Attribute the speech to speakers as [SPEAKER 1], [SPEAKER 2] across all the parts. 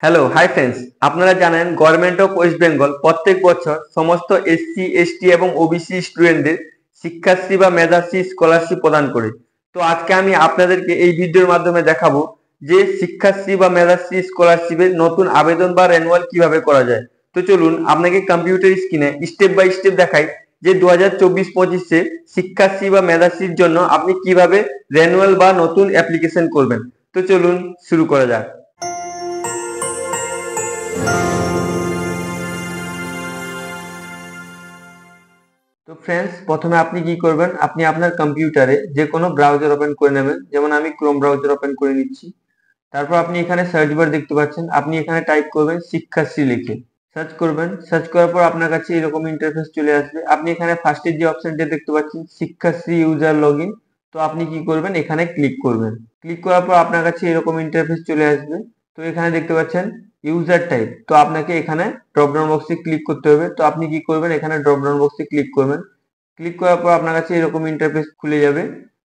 [SPEAKER 1] Hello, hi friends. আপনারা জানেন government of West Bengal প্রত্যেক বছর সমস্ত এসসি, এসটি এবং ওবিসি স্টুডেন্টদের শিক্ষাশ্রী বা মেধাশ্রী স্কলারশিপ প্রদান করে। তো আজকে আমি আপনাদেরকে এই ভিডিওর মাধ্যমে দেখাবো যে শিক্ষাশ্রী বা মেধাশ্রী স্কলারশিপের নতুন আবেদন বা রেনুয়াল কিভাবে করা যায়। তো চলুন আপনাকে কম্পিউটার স্ক্রিনে স্টেপ বাই স্টেপ দেখাই যে 2024-25-এ শিক্ষাশ্রী বা মেধাশ্রীর জন্য আপনি কিভাবে রেনুয়াল বা নতুন অ্যাপ্লিকেশন করবেন। তো চলুন শুরু করা যাক। তো ফ্রেন্ডস, প্রথমে আপনি কি করবেন, আপনি আপনার কম্পিউটারে যে কোনো ব্রাউজার ওপেন করে নেবেন। যেমন আমি ক্রোম ব্রাউজার ওপেন করে নিচ্ছি। তারপর আপনি এখানে সার্চ বার দেখতে পাচ্ছেন, আপনি এখানে টাইপ করবেন শিক্ষাশ্রী লিখে সার্চ করবেন। সার্চ করার পর আপনার কাছে এরকম ইন্টারফেস চলে আসবে। আপনি এখানে ফার্স্টের যে অপশনটা দেখতে পাচ্ছেন শিক্ষাশ্রী ইউজার লগইন, তো আপনি কি করবেন, এখানে ক্লিক করবেন। ক্লিক করার পর আপনার কাছে এরকম ইন্টারফেস চলে আসবে। তো এখানে দেখতে পাচ্ছেন ইউজার টাইপ, তো আপনাকে এখানে ড্রপ ডাউন বক্সে ক্লিক করতে হবে। তো আপনি কি করবেন, এখানে ড্রপ ডাউন বক্সে ক্লিক করবেন। ক্লিক করার পর আপনার কাছে এরকম ইন্টারফেস খুলে যাবে,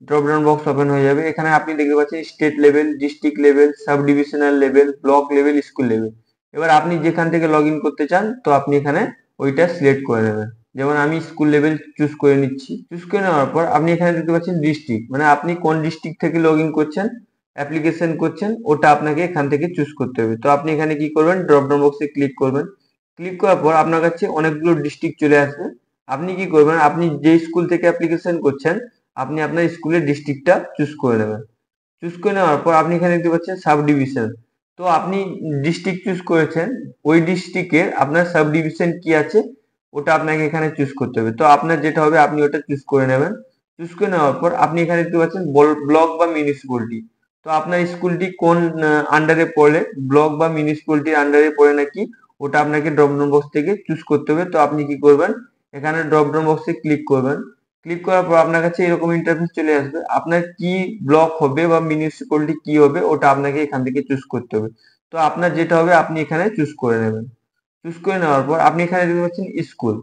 [SPEAKER 1] ড্রপ ডাউন বক্স ওপেন হয়ে যাবে। এখানে আপনি দেখতে পাচ্ছেন state level, district level, sub divisional level, block level, school level. এবার আপনি যেখান থেকে লগ ইন করতে চান, তো আপনি এখানে ওইটা সিলেক্ট করে নেবেন। যেমন আমি স্কুল লেভেল চুজ করে নিচ্ছি। চুজ করে নেওয়ার পর আপনি এখানে দেখতে পাচ্ছেন ডিস্ট্রিক্ট, মানে আপনি কোন ডিস্ট্রিক্ট থেকে লগ ইন করছেন, অ্যাপ্লিকেশন করছেন, ওটা আপনাকে এখান থেকে চুজ করতে হবে। তো আপনি এখানে কি করবেন, ড্রপ ডাউন বক্সে ক্লিক করবেন। ক্লিক করার পর আপনার কাছে অনেকগুলো ডিস্ট্রিক্ট চলে আসবে। আপনি কি করবেন, আপনি যে স্কুল থেকে অ্যাপ্লিকেশন করছেন, আপনি আপনার স্কুলের ডিস্ট্রিক্টটা চুজ করে নেবেন। চুজ করে নেওয়ার পর আপনি এখানে দেখতে পাচ্ছেন সাব ডিভিশন, তো আপনি ডিস্ট্রিক্ট চুজ করেছেন, ওই ডিস্ট্রিক্টের আপনার সাব ডিভিশন কি আছে ওটা আপনাকে এখানে চুজ করতে হবে। তো আপনার যেটা হবে আপনি ওটা চুজ করে নেবেন। চুজ করে নেওয়ার পর আপনি এখানে দেখতে পাচ্ছেন ব্লক বা মিউনিসিপ্যালিটি, তো আপনার স্কুলটি কোন আন্ডারে পড়ে, ব্লক বা মিউনিসিপ্যালিটির আন্ডারে পড়ে নাকি, ওটা আপনাকে ড্রপ ডাউন বক্স থেকে চুজ করতে হবে। তো আপনি কি করবেন, এখানে ড্রপ ডাউন বক্সে ক্লিক করবেন। ক্লিক করার পর আপনার কাছে এরকম ইন্টারফেস চলে আসবে। আপনার কি ব্লক হবে বা মিউনিসিপ্যালিটি কি হবে ওটা আপনাকে এখান থেকে চুজ করতে হবে। তো আপনার যেটা হবে আপনি এখানে চুজ করে নেবেন। চুজ করে নেওয়ার পর আপনি এখানে দেখতে পাচ্ছেন স্কুল,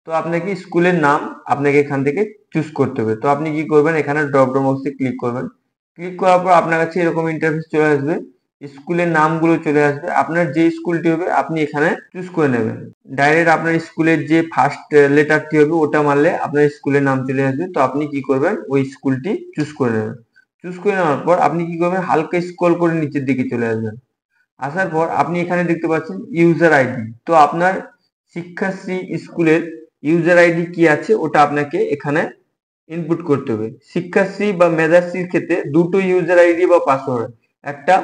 [SPEAKER 1] তো আপনাকে স্কুলের নাম আপনাকে এখান থেকে চুজ করতে হবে। তো আপনি কি করবেন, এখানে ড্রপ ডাউন বক্সে ক্লিক করবেন। ক্লিক করার পর আপনার কাছে এরকম ইন্টারফেস চলে আসবে, স্কুলের নামগুলো চলে আসবে। আপনার যে স্কুলটি হবে আপনি এখানে চুজ করে নেবেন। ডাইরেক্ট আপনার স্কুলের যে ফার্স্ট লেটারটি হবে ওটা মারলে আপনার স্কুলের নাম চলে আসবে। তো আপনি কি করবেন, ওই স্কুলটি চুজ করে নেবেন। চুজ করে নেওয়ার পর আপনি কি করবেন, হালকা স্ক্রল করে নিচের দিকে চলে আসবেন। আসার পর আপনি এখানে দেখতে পাচ্ছেন ইউজার আইডি, তো আপনার শিক্ষাশ্রী স্কুলের ইউজার আইডি কি আছে ওটা আপনাকে এখানে ইনপুট করতে হবে। শিক্ষাশ্রী বা মেধাশ্রীর ক্ষেত্রে দুটো ইউজার আইডি বা পাসওয়ার্ড, একটা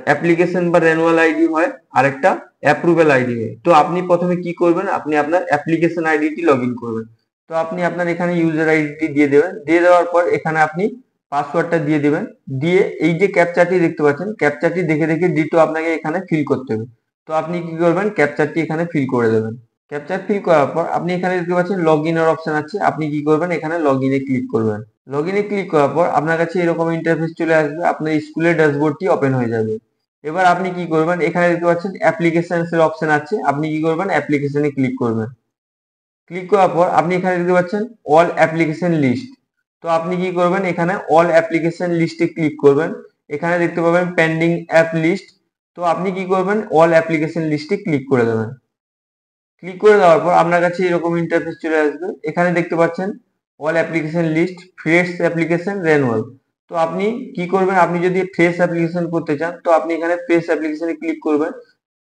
[SPEAKER 1] অ্যাপ্লিকেশন বা রেনুয়াল আইডি হয়, আর একটা অ্যাপ্রুভাল আইডি হয়। তো আপনি প্রথমে কি করবেন, আপনি আপনার অ্যাপ্লিকেশন আইডিটি লগ ইন করবেন। তো আপনি আপনার এখানে ইউজার আইডিটি দিয়ে দেবেন। দিয়ে দেওয়ার পর এখানে আপনি পাসওয়ার্ডটা দিয়ে দেবেন। দিয়ে এই যে ক্যাপচারটি দেখতে পাচ্ছেন, ক্যাপচারটি দেখে দেখে ডিটো আপনাকে এখানে ফিল করতে হবে। তো আপনি কি করবেন, ক্যাপচারটি এখানে ফিল করে দেবেন। ক্যাপচার ফিল করার পর আপনি এখানে দেখতে পাচ্ছেন লগ ইনের অপশন আছে, আপনি কি করবেন, এখানে লগ ইনে ক্লিক করবেন। লগ ইনে ক্লিক করার পর আপনার কাছে এরকম ইন্টারফেস চলে আসবে, আপনার স্কুলের ড্যাশবোর্ডটি ওপেন হয়ে যাবে। এবার আপনি কি করবেন, এখানে দেখতে পাচ্ছেন অ্যাপ্লিকেশনস এর অপশন আছে, আপনি কি করবেন, অ্যাপ্লিকেশনে ক্লিক করবেন। ক্লিক করার পর আপনি এখানে দেখতে পাচ্ছেন অল অ্যাপ্লিকেশন লিস্ট, তো আপনি কি করবেন, এখানে অল অ্যাপ্লিকেশন লিস্টে ক্লিক করবেন। এখানে দেখতে পাবেন পেন্ডিং অ্যাপ লিস্ট, তো আপনি কি করবেন, অল অ্যাপ্লিকেশন লিস্টে ক্লিক করে দেবেন। ক্লিক করে দেওয়ার পর আপনার কাছে এরকম ইন্টারফেস চলে আসবে। এখানে দেখতে পাচ্ছেন all application list, fresh application, renewal. তো আপনি কি করবেন, আপনি যদি ফ্রেশ অ্যাপ্লিকেশন করতে চান তো আপনি এখানে ফ্রেশ অ্যাপ্লিকেশনে ক্লিক করবেন।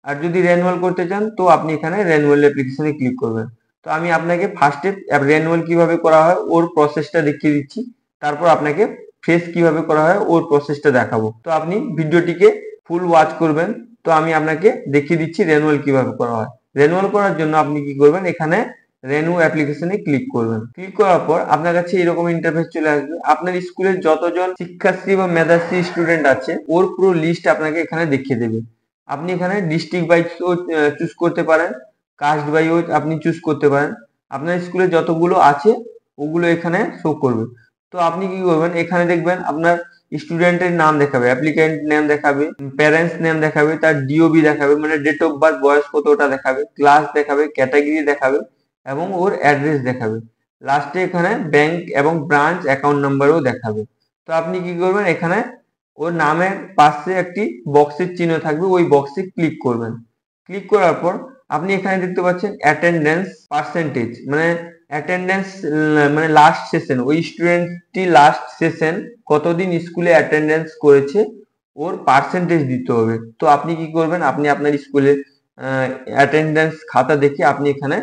[SPEAKER 1] আর যদি রেনুয়াল করতে চান তো আপনি এখানে রেনুয়াল অ্যাপ্লিকেশনে ক্লিক করবেন। তো আমি আপনাকে ফার্স্টে রেনুয়াল কিভাবে করা হয় ওর প্রসেসটা দেখিয়ে দিচ্ছি, তারপর আপনাকে ফ্রেশ কিভাবে করা হয় ওর প্রসেসটা দেখাবো। তো আপনি ভিডিওটিকে ফুল ওয়াচ করবেন। তো আমি আপনাকে দেখিয়ে দিচ্ছি রেনুয়াল কিভাবে করা হয়। রেনুয়াল করার জন্য আপনি কি করবেন, এখানে রেনু অ্যাপ্লিকেশনে ক্লিক করবেন। ক্লিক করার পর আপনার কাছে এরকম ইন্টারফেস চলে আসবে। আপনার স্কুলের যতজন শিক্ষার্থী বা মেধাশ্রী স্টুডেন্ট আছে ওর পুরো লিস্ট আপনাকে এখানে দেখিয়ে দেবে। আপনি এখানে ডিস্ট্রিক্ট ওয়াইজও চুজ করতে পারেন, কাস্ট ওয়াইজও আপনি চুজ করতে পারেন। আপনার স্কুলে যতগুলো আছে ওগুলো এখানে শো করবে। তো আপনি কি করবেন, এখানে দেখবেন আপনার স্টুডেন্টের নাম দেখাবে, অ্যাপ্লিক্যান্ট নেম দেখাবে, প্যারেন্টস নেম দেখাবে, তার ডিওবি দেখাবে মানে ডেট অফ বার্থ, বয়স কত ওটা দেখাবে, ক্লাস দেখাবে, ক্যাটাগরি দেখাবে এবং ওর অ্যাড্রেস দেখাবে। লাস্টে এখানে ব্যাংক এবং ব্রাঞ্চ অ্যাকাউন্ট নাম্বারও দেখাবে। তো আপনি কি করবেন, এখানে ওর নামের পাশে একটি বক্সের চিহ্ন থাকবে, ওই বক্সে ক্লিক করবেন। ক্লিক করার পর আপনি এখানে দেখতে পাচ্ছেন অ্যাটেন্ডেন্স পার্সেন্টেজ, মানে অ্যাটেন্ডেন্স মানে লাস্ট সেশন, ওই স্টুডেন্টটি লাস্ট সেশন কতদিন স্কুলে অ্যাটেন্ডেন্স করেছে ওর পার্সেন্টেজ দিতে হবে। তো আপনি কি করবেন, আপনি আপনার স্কুলের অ্যাটেন্ডেন্স খাতা দেখে আপনি এখানে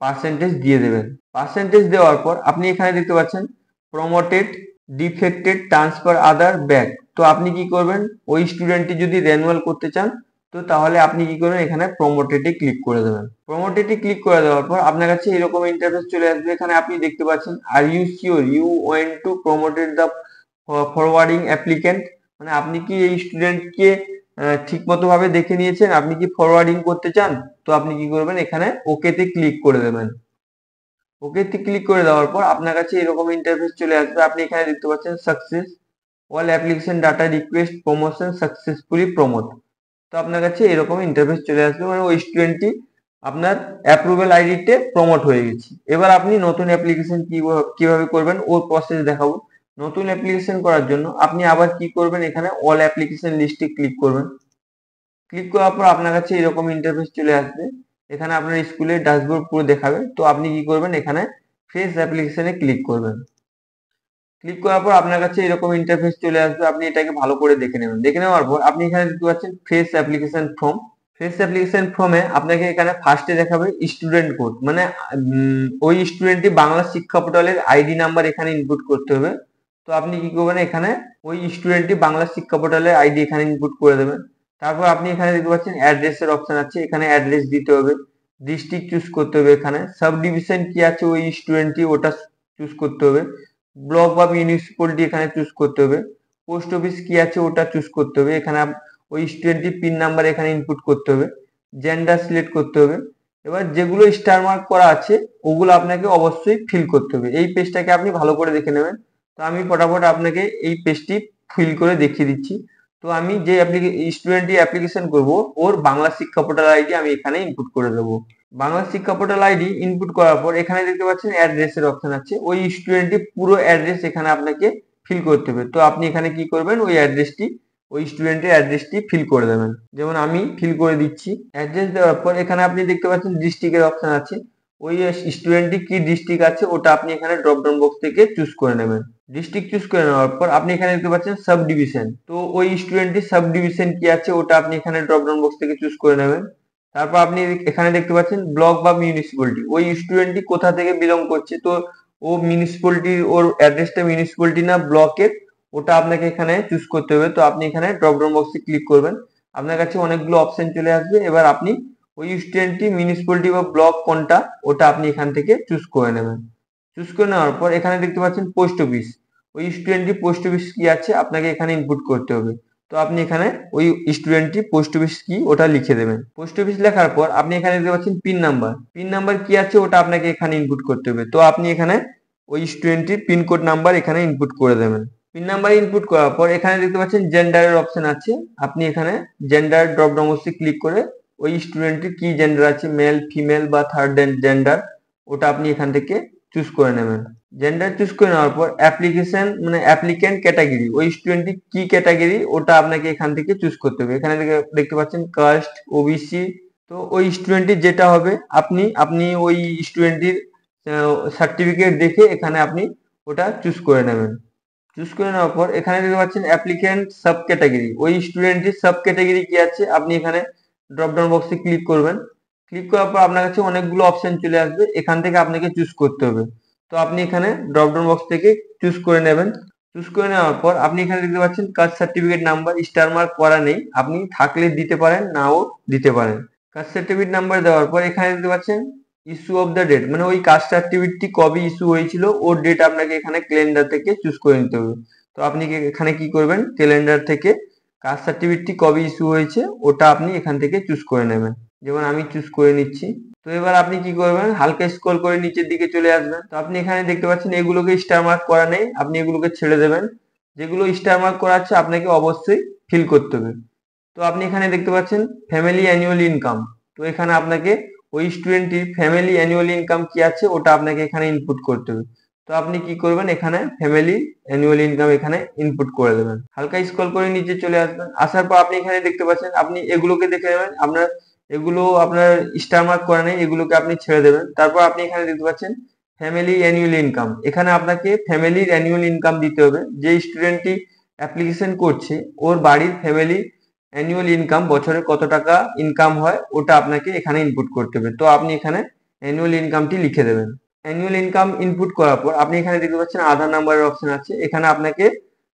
[SPEAKER 1] পার্সেন্টেজ দিয়ে দেবেন। পার্সেন্টেজ দেওয়ার পর আপনি এখানে দেখতে পাচ্ছেন প্রমোটেড, ডিফেক্টেড, ট্রান্সফার আদার, ব্যাক। তো আপনি কি করবেন, ওই স্টুডেন্টটি যদি রেনুয়াল করতে চান তো তাহলে আপনি কি করবেন, এখানে প্রমোটেডে ক্লিক করে দেবেন। প্রমোটেডে ক্লিক করে দেওয়ার পর আপনার কাছে এরকম ইন্টারফেস চলে আসবে। এখানে আপনি দেখতে পাচ্ছেন are you sure you want to promoted the forwarding applicant, মানে আপনি কি এই স্টুডেন্টকে ঠিক মতো ভাবে দেখে নিয়েছেন, আপনি কি ফরওয়ার্ডিং করতে চান। তো আপনি কি করবেন, এখানে ওকেতে ক্লিক করে দেবেন। ওকেতে ক্লিক করে দেওয়ার পর আপনার কাছে এরকম ইন্টারফেস চলে আসবে। আপনি এখানে দেখতে পাচ্ছেন success, all application data request promotion successfully promote. তো আপনার কাছে এরকম ইন্টারফেস চলে আসবে, মানে ওই স্টুডেন্টটি আপনার অ্যাপ্রুভাল আইডিতে প্রমোট হয়ে গেছে। এবার আপনি নতুন অ্যাপ্লিকেশন কিভাবে করবেন ওর প্রসেস দেখাবো। নতুন অ্যাপ্লিকেশন করার জন্য আপনি আবার কি করবেন, এখানে অল অ্যাপ্লিকেশন লিস্টে ক্লিক করবেন। ক্লিক করার পর আপনার কাছে এরকম ইন্টারফেস চলে আসবে। এখানে আপনার স্কুলের ড্যাশবোর্ড পুরো দেখাবে। তো আপনি কি করবেন, এখানে ফ্রেশ অ্যাপ্লিকেশনে ক্লিক করবেন। ক্লিক করার পর আপনার কাছে এরকম ইন্টারফেস চলে আসবে। আপনি এটাকে ভালো করে দেখে নেবেন। দেখে নেওয়ার পর আপনি এখানে দেখতে পাচ্ছেন fresh application form. Fresh application ফর্মে আপনাকে এখানে ফার্স্টে দেখাবে স্টুডেন্ট কোড, মানে ওই স্টুডেন্টটি বাংলা শিক্ষা পোর্টালের আইডি নাম্বার এখানে ইনপুট করতে হবে। তো আপনি কি করবেন, এখানে ওই স্টুডেন্টটি বাংলা শিক্ষা পোর্টালের আইডি এখানে ইনপুট করে দেবেন। তারপর আপনি এখানে দেখতে পাচ্ছেন অ্যাড্রেসের অপশন আছে, এখানে অ্যাড্রেস দিতে হবে। ডিস্ট্রিক্ট চুজ করতে হবে, এখানে সাব ডিভিশন কি আছে ওই স্টুডেন্টটি ওটা চুজ করতে হবে। ব্লক বা মিউনিসিপালিটি এখানে চুজ করতে হবে। পোস্ট অফিস কি আছে ওটা চুজ করতে হবে। এখানে ওই স্টুডেন্টটির পিন নাম্বার এখানে ইনপুট করতে হবে। জেন্ডার সিলেক্ট করতে হবে। এবার যেগুলো স্টার মার্ক করা আছে ওগুলো আপনাকে অবশ্যই ফিল করতে হবে। এই পেজটাকে আপনি ভালো করে দেখে নেবেন। তো আমি ফটাফট আপনাকে এই পেজটি ফিল করে দেখিয়ে দিচ্ছি। তো আমি যে স্টুডেন্টটি অ্যাপ্লিকেশন করব ওর বাংলা শিক্ষা পোর্টাল আইডি আমি এখানে ইনপুট করে দেবো। বাংলা শিক্ষা পোর্টাল আইডি ইনপুট করার পর এখানে দেখতে পাচ্ছেন অ্যাড্রেসের অপশন আছে। ওই স্টুডেন্টটি পুরো অ্যাড্রেস এখানে আপনাকে ফিল করতে হবে। তো আপনি এখানে কি করবেন, ওই অ্যাড্রেসটি ওই স্টুডেন্টের অ্যাড্রেসটি ফিল করে দেবেন। যেমন আমি ফিল করে দিচ্ছি। অ্যাড্রেস দেওয়ার পর এখানে আপনি দেখতে পাচ্ছেন ডিস্ট্রিক্টের অপশন আছে। ওই স্টুডেন্টটি কি ডিস্ট্রিক্ট আছে ওটা আপনি এখানে ড্রপ ডাউন বক্স থেকে চুজ করে নেবেন। ডিস্ট্রিক্ট চুজ করে নেওয়ার পর আপনি এখানে দেখতে পাচ্ছেন সাব ডিভিশন। তো ওই স্টুডেন্টটির সাব ডিভিশন কি আছে ওটা আপনি এখানে ড্রপ ডাউন বক্স থেকে চুজ করে নেবেন। তারপর আপনি এখানে দেখতে পাচ্ছেন ব্লক বা মিউনিসিপালিটি, ওই স্টুডেন্টটি কোথা থেকে বিলং করছে। তো ও মিউনিসিপালিটি, ওর অ্যাড্রেসটা মিউনিসিপালিটি না ব্লকের, ওটা আপনাকে এখানে চুজ করতে হবে। তো আপনি এখানে ড্রপ ডাউন বক্সে ক্লিক করবেন। আপনার কাছে অনেকগুলো অপশন চলে আসবে। এবার আপনি ওই স্টুডেন্টটি মিউনিসিপালিটি বা ব্লক কোনটা ওটা আপনি এখান থেকে চুজ করে নেবেন। চুজ করে নেওয়ার পর এখানে দেখতে পাচ্ছেন পোস্ট অফিস, ওই স্টুডেন্টটি পোস্ট অফিস কি আছে আপনাকে এখানে ইনপুট করতে হবে। তো আপনি এখানে ওই স্টুডেন্টটি পোস্ট অফিস কি ওটা লিখে দেবেন। পোস্ট অফিস লেখার পর আপনি এখানে দেখতে পাচ্ছেন পিন নাম্বার। পিন নাম্বার কি আছে ওটা আপনাকে এখানে ইনপুট করতে হবে। তো আপনি এখানে ওই স্টুডেন্টটির পিনকোড নাম্বার এখানে ইনপুট করে দেবেন। পিন নাম্বার ইনপুট করার পর এখানে দেখতে পাচ্ছেন জেন্ডারের অপশন আছে। আপনি এখানে জেন্ডার ড্রপ ডাউন বক্সে ক্লিক করে ওই স্টুডেন্টটির কি জেন্ডার আছে, মেল, ফিমেল বা থার্ড জেন্ডার, ওটা আপনি এখান থেকে চুজ করে নেবেন। জেন্ডার চুজ করে নেওয়ার পর অ্যাপ্লিকেশন মানে অ্যাপ্লিক্যান্ট ক্যাটাগরি, ওই স্টুডেন্টটি কি ক্যাটাগরি ওটা আপনাকে এখান থেকে চুজ করতে হবে। এখানে দেখতে পাচ্ছেন কাস্ট, ওবিসি। তো ওই স্টুডেন্টটির যেটা হবে আপনি ওই স্টুডেন্টটির সার্টিফিকেট দেখে এখানে আপনি ওটা চুজ করে নেবেন। চুজ করে নেওয়ার পর এখানে দেখতে পাচ্ছেন অ্যাপ্লিক্যান্ট সাব ক্যাটাগরি, ওই স্টুডেন্টটির সাব ক্যাটাগরি কি আছে আপনি এখানে ড্রপ ডাউন বক্সে ক্লিক করবেন। ক্লিক করার পর আপনার কাছে অনেকগুলো অপশন চলে আসবে, এখান থেকে আপনাকে চুজ করতে হবে। তো আপনি এখানে ড্রপ ডাউন বক্স থেকে চুজ করে নেবেন। চুজ করে নেওয়ার পর আপনি এখানে দেখতে পাচ্ছেন caste certificate number star mark করা নেই, আপনি থাকলে দিতে পারেন নাও দিতে পারেন। কাস্ট সার্টিফিকেট নাম্বার দেওয়ার পর এখানে দেখতে পাচ্ছেন ইস্যু অফ দ্য ডেট, মানে ওই কাস্ট সার্টিফিকেটটি কবে ইস্যু হয়েছিল ওর ডেট আপনাকে এখানে ক্যালেন্ডার থেকে চুজ করে নিতে হবে। তো আপনি এখানে কি করবেন, ক্যালেন্ডার থেকে কাস্ট সার্টিফিকেটটি কবে ইস্যু হয়েছে ওটা আপনি এখান থেকে চুজ করে নেবেন। যেমন আমি চুজ করে নিচ্ছি। তো এবার আপনি কি করবেন, হালকা স্ক্রল করে নিচের দিকে চলে আসবেন। তো আপনি এখানে দেখতে পাচ্ছেন এগুলোকে স্টার মার্ক করা নেই, আপনি এগুলোকে ছেড়ে দেবেন। যেগুলো স্টার মার্ক করা আছে আপনাকে অবশ্যই ফিল করতে হবে। তো আপনি এখানে দেখতে পাচ্ছেন ফ্যামিলি অ্যানুয়াল ইনকাম। তো এখানে আপনাকে ওই স্টুডেন্টটির ফ্যামিলি অ্যানুয়াল ইনকাম কি আছে ওটা আপনাকে এখানে ইনপুট করতে হবে। তো আপনি কি করবেন, এখানে ফ্যামিলি অ্যানুয়াল ইনকাম এখানে ইনপুট করে দেবেন। হালকা স্ক্রল করে নিচে চলে আসবেন, আসার পর আপনি এখানে দেখতে পাচ্ছেন, আপনি এগুলোকে দেখে নেবেন। এগুলো আপনার স্টার মার্ক করা নেই, এগুলোকে আপনি ছেড়ে দেবেন। তারপর আপনি এখানে দেখতে পাচ্ছেন ফ্যামিলি অ্যানুয়াল ইনকাম, এখানে আপনাকে ফ্যামিলির অ্যানুয়াল ইনকাম দিতে হবে। যে স্টুডেন্টটি অ্যাপ্লিকেশন করছে ওর বাড়ির ফ্যামিলি অ্যানুয়াল ইনকাম বছরে কত টাকা ইনকাম হয় ওটা আপনাকে এখানে ইনপুট করতে হবে। তো আপনি এখানে অ্যানুয়াল ইনকামটি লিখে দেবেন। অ্যানুয়াল ইনকাম ইনপুট করার পর আপনি এখানে দেখতে পাচ্ছেন আধার নাম্বারের অপশন আছে, এখানে আপনাকে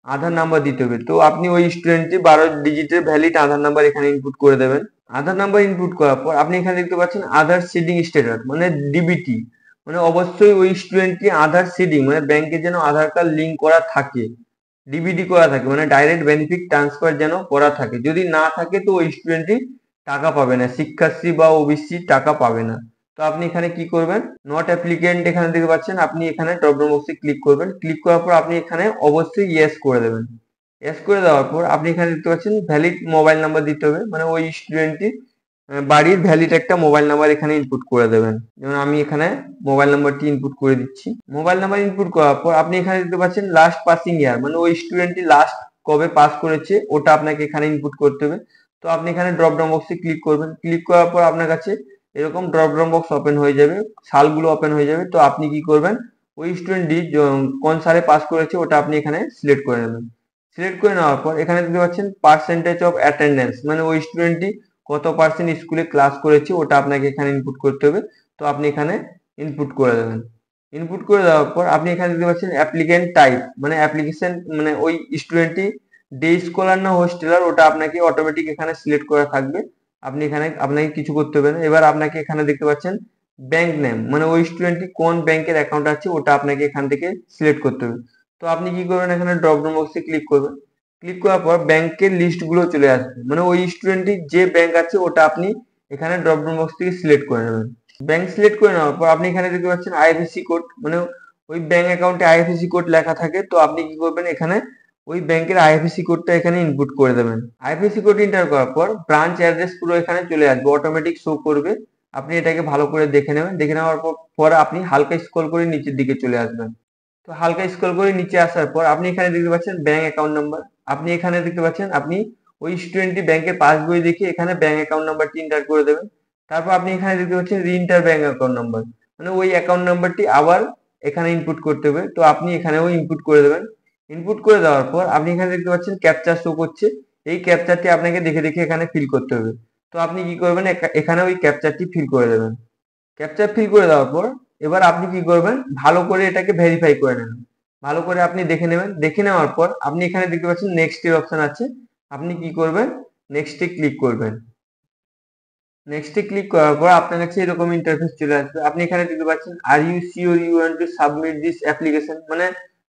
[SPEAKER 1] আধার নাম্বার দিতে হবে। তো আপনি ওই স্টুডেন্টটি 12 ডিজিটের ভ্যালিড আধার নাম্বার এখানে ইনপুট করে দেবেন। আধার নাম্বার ইনপুট করার পর আপনি এখানে দেখতে পাচ্ছেন আধার সিডিং স্ট্যাটাস মানে ডিবিটি, মানে অবশ্যই ওই স্টুডেন্টটি আধার সিডিং মানে ব্যাংকে যেন আধার কার্ড লিঙ্ক করা থাকে, ডিবিটি করা থাকে, মানে ডাইরেক্ট বেনিফিট ট্রান্সফার যেন করা থাকে। যদি না থাকে তো ওই স্টুডেন্টটি টাকা পাবে না, শিক্ষাশ্রী বা ওবিসি টাকা পাবে না। তো আপনি এখানে কি করবেন, নট অ্যাপ্লিকেন্ট এখানে দেখতে পাচ্ছেন, আপনি এখানে ড্রপ ডাউন বক্সে ক্লিক করবেন। ক্লিক করার পর আপনি এখানে অবশ্যই ইয়েস করে দেবেন। ইয়েস করে দেওয়ার পর আপনি এখানে দেখতে পাচ্ছেন ভ্যালিড মোবাইল নাম্বার দিতে হবে, মানে ওই স্টুডেন্টটি বাড়ির ভ্যালিড একটা মোবাইল নাম্বার এখানে ইনপুট করে দেবেন। যেমন আমি এখানে মোবাইল নাম্বারটি ইনপুট করে দিচ্ছি। মোবাইল নাম্বার ইনপুট করার পর আপনি এখানে দেখতে পাচ্ছেন লাস্ট পাসিং ইয়ার, মানে ওই স্টুডেন্টটি লাস্ট কবে পাস করেছে ওটা আপনাকে এখানে ইনপুট করতে হবে। তো আপনি এখানে ড্রপ ডাউন বক্সে ক্লিক করবেন। ক্লিক করার পর আপনার কাছে এরকম ড্রপ ডাউন বক্স ওপেন হয়ে যাবে, সালগুলো ওপেন হয়ে যাবে। তো আপনি কি করবেন, ওই স্টুডেন্টটি কোন সালে পাস করেছে ওটা আপনি এখানে সিলেক্ট করে নেবেন। সিলেক্ট করে নেওয়ার পর এখানে দেখতে পাচ্ছেন পার্সেন্টেজ অফ অ্যাটেন্ডেন্স, মানে ওই স্টুডেন্টটি কত পার্সেন্ট স্কুলে ক্লাস করেছে ওটা আপনাকে এখানে ইনপুট করতে হবে। তো আপনি এখানে ইনপুট করে দেবেন। ইনপুট করে দেওয়ার পর আপনি এখানে দেখতে পাচ্ছেন অ্যাপ্লিকেন্ট টাইপ, মানে অ্যাপ্লিকেশন মানে ওই স্টুডেন্টটি ডে স্কলার না হোস্টেলার ওটা আপনাকে অটোমেটিক এখানে সিলেক্ট করা থাকবে। আপনি এখানে আপনাকে কিছু করতে হবে না। এবার আপনাকে এখানে দেখতে পাচ্ছেন ব্যাংক নেম, মানে ওই স্টুডেন্টটি কোন ব্যাংকের অ্যাকাউন্ট আছে ওটা আপনাকে এখান থেকে সিলেক্ট করতে হবে। তো আপনি কি করবেন, এখানে ড্রপ ডাউন বক্সে ক্লিক করবেন। ক্লিক করার পর ব্যাংকের লিস্ট গুলো চলে আসবে, মানে ওই স্টুডেন্টটি যে ব্যাংক আছে ওটা আপনি এখানে ড্রপ ডাউন বক্স থেকে সিলেক্ট করে নেবেন। ব্যাংক সিলেক্ট করে নেওয়ার পর আপনি এখানে দেখতে পাচ্ছেন আইএফএসসি কোড, মানে ওই ব্যাংক অ্যাকাউন্টে আইএফএসসি কোড লেখা থাকে। তো আপনি কি করবেন, এখানে ওই ব্যাংকের আইএফএসসি কোডটা এখানে ইনপুট করে দেবেন। আইএফএসসি কোড এন্টার করার পর ব্রাঞ্চ অ্যাড্রেস পুরো এখানে চলে আসবে, অটোমেটিক শো করবে। আপনি এটাকে ভালো করে দেখে নেবেন। দেখে নেওয়ার পর আপনি হালকা স্ক্রল করে নিচের দিকে চলে আসবেন। তো হালকা স্ক্রল করে নিচে আসার পর আপনি এখানে দেখতে পাচ্ছেন ব্যাংক অ্যাকাউন্ট নাম্বার। আপনি এখানে দেখতে পাচ্ছেন আপনি ওই স্টুডেন্টটি ব্যাংকের পাসবই দেখে এখানে ব্যাংক অ্যাকাউন্ট নাম্বারটি এন্টার করে দেবেন। তারপর আপনি এখানে দেখতে পাচ্ছেন রিএন্টার ব্যাংক অ্যাকাউন্ট নাম্বার, মানে ওই অ্যাকাউন্ট নাম্বারটি আবার এখানে ইনপুট করতে হবে। তো আপনি এখানেও ইনপুট করে দেবেন। ইনপুট করে দেওয়ার পর আপনি এখানে দেখতে পাচ্ছেন ক্যাপচা শো করছে, এই ক্যাপচারটি আপনাকে দেখে দেখে এখানে ফিল করতে হবে। তো আপনি কি করবেন, এখানে ওই ক্যাপচারটি ফিল করে দেবেন। ক্যাপচা ফিল করে দেওয়ার পর এবার আপনি কি করবেন, ভালো করে এটাকে ভেরিফাই করে নেবেন। ভালো করে আপনি দেখে নেবেন। দেখে নেওয়ার পর আপনি এখানে দেখতে পাচ্ছেন নেক্সট এর অপশন আছে, আপনি কি করবেন, নেক্সটে ক্লিক করবেন। নেক্সটে ক্লিক করার পর আপনার কাছে এরকম ইন্টারফেস চলে আসবে। আপনি এখানে দেখতে পাচ্ছেন are you sure you want to submit this application, মানে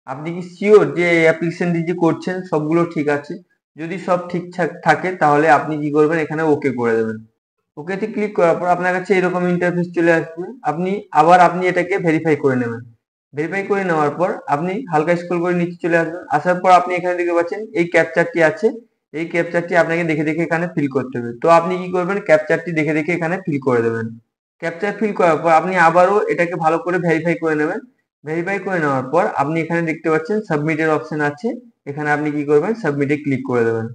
[SPEAKER 1] আপনি কি শিওর যে অ্যাপ্লিকেশনটি যে করছেন সবগুলো ঠিক আছে। যদি সব ঠিকঠাক থাকে তাহলে আপনি কি করবেন, এখানে ওকে করে দেবেন। ওকেতে ক্লিক করার পর আপনার কাছে এরকম ইন্টারফেস চলে আসবে। আপনি এটাকে ভেরিফাই করে নেবেন। ভেরিফাই করে নেওয়ার পর আপনি হালকা স্ক্রল করে নিচে চলে আসবেন। আসার পর আপনি এখানে দেখতে পাচ্ছেন এই ক্যাপচারটি আছে, এই ক্যাপচারটি আপনাকে দেখে দেখে এখানে ফিল করতে হবে। তো আপনি কি করবেন, ক্যাপচারটি দেখে দেখে এখানে ফিল করে দেবেন। ক্যাপচার ফিল করার পর আপনি আবারও এটাকে ভালো করে ভেরিফাই করে নেবেন। ভেরিফাই করে নেওয়ার পর আপনি এখানে দেখতে পাচ্ছেন সাবমিটের অপশন আছে, এখানে আপনি কি করবেন, সাবমিটে ক্লিক করে দেবেন।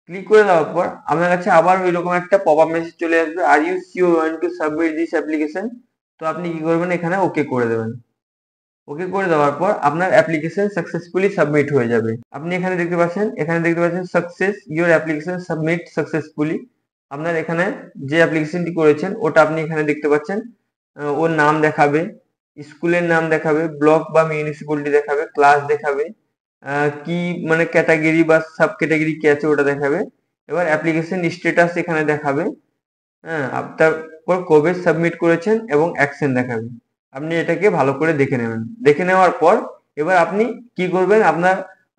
[SPEAKER 1] ক্লিক করে দেওয়ার পর আপনার কাছে আবার ওইরকম একটা পপ আপ মেসেজ চলে আসবে, are you sure want to submit this application. তো আপনি কি করবেন, এখানে ওকে করে দেবেন। ওকে করে দেওয়ার পর আপনার অ্যাপ্লিকেশন সাকসেসফুলি সাবমিট হয়ে যাবে। আপনি এখানে দেখতে পাচ্ছেন success your application submit successfully. আপনার এখানে যে অ্যাপ্লিকেশনটি করেছেন ওটা আপনি এখানে দেখতে পাচ্ছেন, ওর নাম দেখাবে, স্কুলের নাম দেখাবে, ব্লক বা মিউনিসিপ্যালিটি দেখাবে, ক্লাস দেখাবে, কি মানে ক্যাটাগরি বা সাব ক্যাটাগরি কি আছে ওটা দেখাবে। এবার অ্যাপ্লিকেশন স্ট্যাটাস এখানে দেখাবে, হ্যাঁ, তারপর কবে সাবমিট করেছেন এবং অ্যাকশন দেখাবে। আপনি এটাকে ভালো করে দেখে নেবেন। দেখে নেওয়ার পর এবার আপনি কি করবেন, আপনার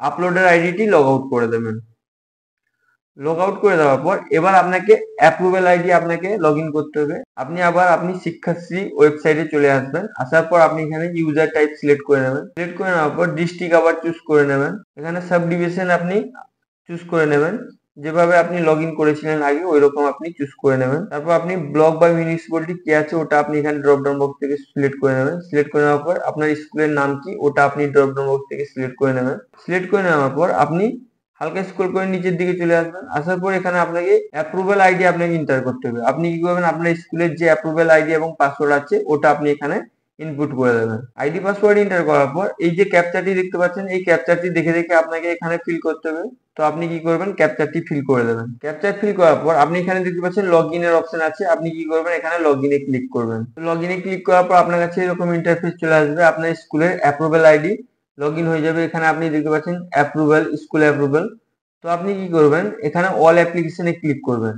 [SPEAKER 1] আপলোডের আইডিটি লগ আউট করে দেবেন। লগ আউট করে দেওয়ার পর এবার আপনাকে অ্যাপ্রুভেল আইডি আপনাকে লগ ইন করতে হবে। আপনি শিক্ষাশ্রী ওয়েবসাইটে চলে আসবেন। আসার পর আপনি এখানে ইউজার টাইপ সিলেক্ট করে নেবেন। সিলেক্ট করে নেওয়ার পর ডিস্ট্রিক্ট আবার চুজ করে নেবেন। এখানে সাব ডিভিশন আপনি চুজ করে নেবেন। যেভাবে আপনি লগ ইন করেছিলেন আগে ওইরকম আপনি চুজ করে নেবেন। তারপর আপনি ব্লক বা মিউনিসিপ্যালিটি কি আছে ওটা আপনি এখানে ড্রপ ডাউন বক্স থেকে সিলেক্ট করে নেবেন। সিলেক্ট করে নেওয়ার পর আপনার স্কুলের নাম কি ওটা আপনি ড্রপ ডাউন বক্স থেকে সিলেক্ট করে নেবেন। সিলেক্ট করে নেওয়ার পর আপনি হালকা স্ক্রল করে নিচের দিকে চলে আসবেন। আসার পর এখানে আপনাকে অ্যাপ্রুভাল আইডি আপনাকে এন্টার করতে হবে। আপনি কি করবেন, আপনার স্কুলের যে অ্যাপ্রুভাল আইডি এবং পাসওয়ার্ড আছে ওটা আপনি এখানে ইনপুট করে দেবেন। আইডি পাসওয়ার্ড এন্টার করার পর এই যে ক্যাপচাটি দেখতে পাচ্ছেন এই ক্যাপচাটি দেখে দেখে আপনাকে এখানে ফিল করতে হবে। তো আপনি কি করবেন, ক্যাপচারটি ফিল করে দেবেন। ক্যাপচার ফিল করার পর আপনি এখানে দেখতে পাচ্ছেন লগ ইনের অপশন আছে। আপনি কি করবেন, এখানে লগ ইনে ক্লিক করবেন। লগ ইনে ক্লিক করার পর আপনার কাছে এরকম ইন্টারফেস চলে আসবে। আপনার স্কুলের অ্যাপ্রুভাল আইডি লগ ইন হয়ে যাবে। এখানে আপনি দেখতে পাচ্ছেন অ্যাপ্রুভাল, স্কুল অ্যাপ্রুভাল। তো আপনি কি করবেন, এখানে অল অ্যাপ্লিকেশনে ক্লিক করবেন।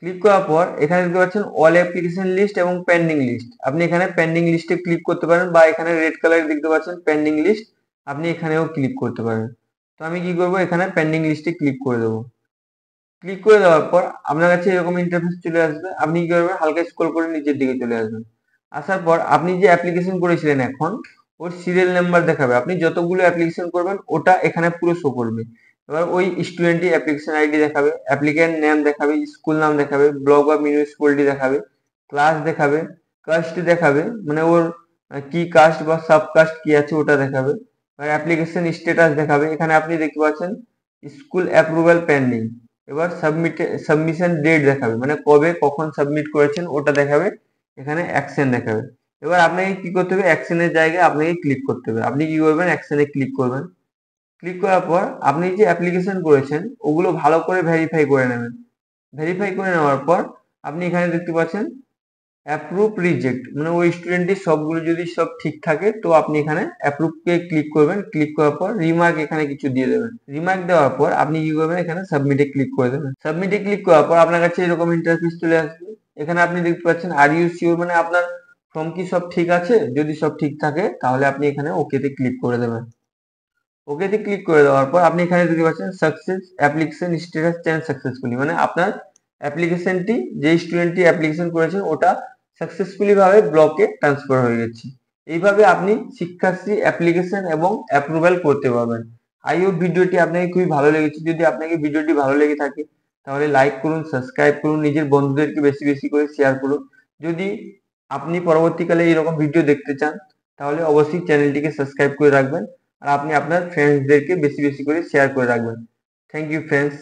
[SPEAKER 1] ক্লিক করার পর এখানে দেখতে পাচ্ছেন অল অ্যাপ্লিকেশন লিস্ট এবং পেন্ডিং লিস্ট। আপনি এখানে পেন্ডিং লিস্টে ক্লিক করতে পারেন বা এখানে রেড কালার দেখতে পাচ্ছেন পেন্ডিং লিস্ট, আপনি এখানেও ক্লিক করতে পারেন। তো আমি কি করব, এখানে পেন্ডিং লিস্টে ক্লিক করে দেবো। ক্লিক করে দেওয়ার পর আপনার কাছে এরকম ইন্টারফেস চলে আসবে। আপনি কি করবেন, হালকা স্ক্রল করে নিচের দিকে চলে আসবেন। আসার পর আপনি যে অ্যাপ্লিকেশন করেছিলেন এখন ওর সিরিয়াল নাম্বার দেখাবে। আপনি যতগুলো অ্যাপ্লিকেশন করবেন ওটা এখানে পুরো শো করবে। এবার ওই স্টুডেন্টই অ্যাপ্লিকেশন আইডি দেখাবে, অ্যাপ্লিকেন্ট নেম দেখাবে, স্কুল নাম দেখাবে, ব্লক বা মিউনিসিপ্যালিটি দেখাবে, ক্লাস দেখাবে, কাস্ট দেখাবে, মানে ওর কি কাস্ট বা সাব কাস্ট কি আছে ওটা দেখাবে, আর অ্যাপ্লিকেশন স্ট্যাটাস দেখাবে। এখানে আপনি দেখতে পাচ্ছেন স্কুল অ্যাপ্রুভাল পেন্ডিং। এবার সাবমিশন ডেট দেখাবে, মানে কবে কখন সাবমিট করেছেন ওটা দেখাবে। এখানে অ্যাকশন দেখাবে। এবার আপনাকে কি করতে হবে, অ্যাকশনের জায়গায় আপনাকে ক্লিক করতে হবে। আপনি কি করবেন, অ্যাকশনে ক্লিক করবেন। ক্লিক করার পর আপনি যে অ্যাপ্লিকেশন করেছেন ওগুলো ভালো করে ভেরিফাই করে নেবেন। ভেরিফাই করে নেওয়ার পর আপনি এখানে দেখতে পাচ্ছেন অ্যাপ্রুভ রিজেক্ট, মানে ওই স্টুডেন্টের সবগুলো যদি সব ঠিক থাকে তো আপনি এখানে অ্যাপ্রুভ কে ক্লিক করবেন। ক্লিক করার পর রিমার্ক এখানে কিছু দিয়ে দেবেন। রিমার্ক দেওয়ার পর আপনি কি করবেন, এখানে সাবমিটে ক্লিক করে দেবেন। সাবমিটে ক্লিক করার পর আপনার কাছে এরকম ইন্টারফেস চলে আসবে। এখানে আপনি দেখতে পাচ্ছেন আর ইউ শিওর, মানে আপনার ফর্ম কি সব ঠিক আছে। যদি সব ঠিক থাকে তাহলে আপনি এখানে ওকেতে ক্লিক করে দেবেন। ওকেতে ক্লিক করে দেওয়ার পর আপনি এখানে দেখতে পাচ্ছেন success application status change successfully, মানে আপনার অ্যাপ্লিকেশনটি যে স্টুডেন্টটি অ্যাপ্লিকেশন করেছেন ওটা সাকসেসফুলি ভাবে ব্লকে ট্রান্সফার হয়ে গেছে। এইভাবে আপনি শিক্ষাশ্রী অ্যাপ্লিকেশন এবং অ্যাপ্রুভাল করতে পারবেন। আই হোপ ভিডিওটি আপনাকে খুবই ভালো লেগেছে। যদি আপনাকে ভিডিওটি ভালো লেগে থাকে তাহলে লাইক করুন, সাবস্ক্রাইব করুন, নিজের বন্ধুদেরকে বেশি বেশি করে শেয়ার করুন। যদি আপনি পরবর্তীকালে এরকম ভিডিও দেখতে চান তাহলে অবশ্যই চ্যানেলটিকে সাবস্ক্রাইব করে রাখবেন। আর আপনি আপনার ফ্রেন্ডসদেরকে বেশি বেশি করে শেয়ার করে রাখবেন। Thank you friends.